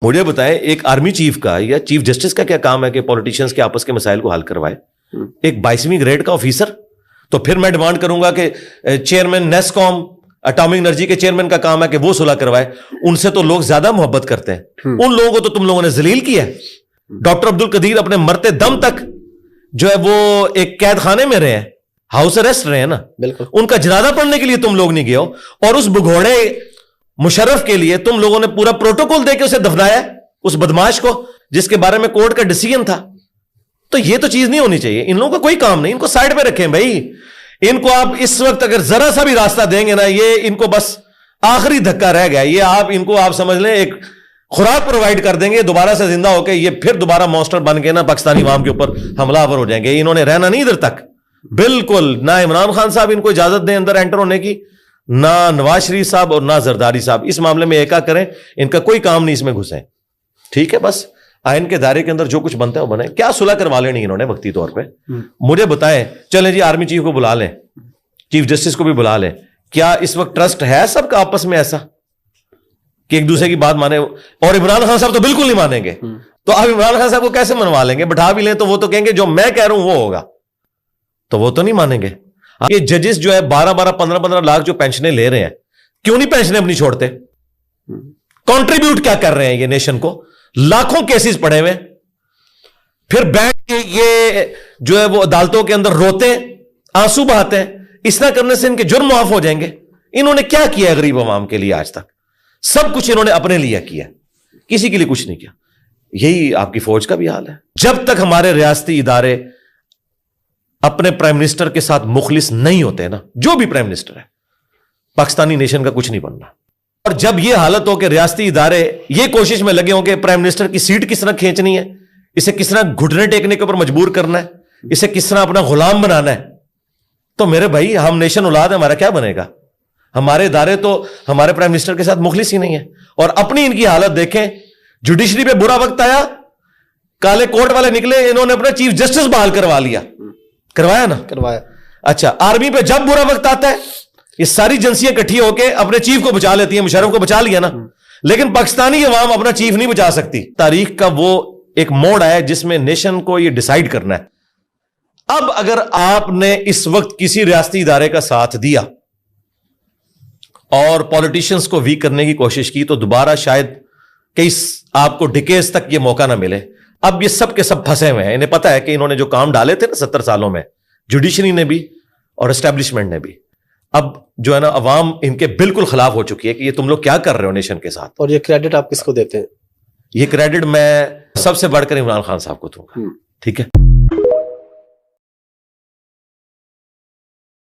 مجھے بتائیں ایک آرمی چیف کا یا چیف جسٹس کا کیا کام ہے کہ پولیٹیشینز کے آپس کے مسائل کو حل کروائے؟ ایک 22ویں گریڈ کا آفیسر؟ تو پھر میں ڈیمانڈ کروں گا کہ چیئرمین نیسکوم اٹامک انرجی کے چیئرمین کا کام ہے کہ وہ صلح کروائے. ان سے تو لوگ زیادہ محبت کرتے ہیں. ان لوگوں کو تو تم لوگوں نے ذلیل کیا ہے. ڈاکٹر عبد القدیر اپنے مرتے دم تک جو ہے وہ ایک قید خانے میں رہے ہیں, ہاؤس اریسٹ رہے ہیں نا. بالکل. ان کا جنازہ پڑھنے کے لیے تم لوگ نہیں گئے ہو, اور اس بگوڑے مشرف کے لیے تم لوگوں نے پورا پروٹوکول دے کے اسے دفنایا, اس بدماش کو جس کے بارے میں کورٹ کا ڈیسیژن تھا. تو یہ تو چیز نہیں ہونی چاہیے. ان لوگوں کا کوئی کام نہیں, ان کو سائڈ پہ رکھیں بھائی. ان کو آپ اس وقت اگر ذرا سا بھی راستہ دیں گے نا, یہ ان کو بس آخری دھکا رہ گیا. یہ آپ ان کو آپ سمجھ لیں ایک خوراک پرووائڈ کر دیں گے, دوبارہ سے زندہ ہو کے یہ پھر دوبارہ مانسٹر بن کے نا پاکستانی عوام کے اوپر حملہ آور ہو جائیں گے. انہوں نے رہنا نہیں ادھر تک بالکل. نہ عمران خان صاحب ان کو اجازت دیں اندر انٹر ہونے کی, نہ نواز شریف صاحب اور نہ زرداری صاحب. اس معاملے میں ایکا کریں, ان کا کوئی کام نہیں اس میں گھسیں. ٹھیک ہے, بس آئین کے دائرے کے اندر جو کچھ بنتا ہے وہ بنے. کیا صلح کروا لینی انہوں نے وقتی طور پہ؟ مجھے بتائیں, چلیں جی آرمی چیف کو بلا لیں, چیف جسٹس کو بھی بلا لیں. کیا اس وقت ٹرسٹ ہے سب کا آپس میں ایسا کہ ایک دوسرے کی بات مانے؟ اور عمران خان صاحب تو بالکل نہیں مانیں گے. تو آپ عمران خان صاحب کو کیسے منوا لیں گے؟ بٹھا بھی لیں تو وہ تو کہیں گے جو میں کہہ رہا ہوں وہ ہوگا, تو وہ تو نہیں مانیں گے. یہ ججز جو ہے 12-12 15-15 لاکھ جو پینشنیں لے رہے ہیں, کیوں نہیں پینشنیں اپنی چھوڑتے؟ کنٹریبیوٹ کیا کر رہے ہیں یہ نیشن کو؟ لاکھوں کیسز پڑے ہوئے, پھر بیٹھ کے یہ جو ہے وہ عدالتوں کے اندر روتے ہیں, آنسو بہاتے ہیں. اس طرح کرنے سے ان کے جرم معاف ہو جائیں گے. انہوں نے کیا کیا ہے غریب عوام کے لیے آج تک؟ سب کچھ انہوں نے اپنے لیے کیا, کسی کے لیے کچھ نہیں کیا. یہی آپ کی فوج کا بھی حال ہے. جب تک ہمارے ریاستی ادارے اپنے پرائم منسٹر کے ساتھ مخلص نہیں ہوتے نا, جو بھی پرائم منسٹر ہے, پاکستانی نیشن کا کچھ نہیں بننا. اور جب یہ حالت ہو کہ ریاستی ادارے یہ کوشش میں لگے ہوں کہ پرائم منسٹر کی سیٹ کس طرح کھینچنی ہے, اسے کس طرح گھٹنے ٹیکنے کے اوپر مجبور کرنا ہے, اسے کس طرح اپنا غلام بنانا ہے, تو میرے بھائی ہم نیشن اولاد ہے, ہمارا کیا بنے گا؟ ہمارے ادارے تو ہمارے پرائم منسٹر کے ساتھ مخلص ہی نہیں ہے. اور اپنی ان کی حالت دیکھیں, جوڈیشری پہ برا وقت آیا, کالے کوٹ والے نکلے, انہوں نے اپنا چیف جسٹس بحال کروا لیا. کروایا نا؟ کروایا. اچھا, آرمی پہ جب برا وقت آتا ہے یہ ساری ایجنسیاں اکٹھی ہو کے اپنے چیف کو بچا لیتی ہیں. مشرف کو بچا لیا نا, لیکن پاکستانی عوام اپنا چیف نہیں بچا سکتی. تاریخ کا وہ ایک موڑ آیا جس میں نیشن کو یہ ڈیسائیڈ کرنا ہے. اب اگر آپ نے اس وقت کسی ریاستی ادارے کا ساتھ دیا اور پولیٹیشنز کو ویک کرنے کی کوشش کی, تو دوبارہ شاید کئی آپ کو ڈکیز تک یہ موقع نہ ملے. اب یہ سب کے سب پھنسے ہوئے ہیں. انہیں پتا ہے کہ انہوں نے جو کام ڈالے تھے نا 70 سالوں میں, جوڈیشری نے بھی اور اسٹیبلشمنٹ نے بھی, اب جو ہے نا عوام ان کے بالکل خلاف ہو چکی ہے کہ یہ تم لوگ کیا کر رہے ہو نیشن کے ساتھ. اور یہ کریڈٹ آپ کس کو دیتے ہیں؟ یہ کریڈٹ میں سب سے بڑھ کر عمران خان صاحب کو دوں گا. ٹھیک ہے.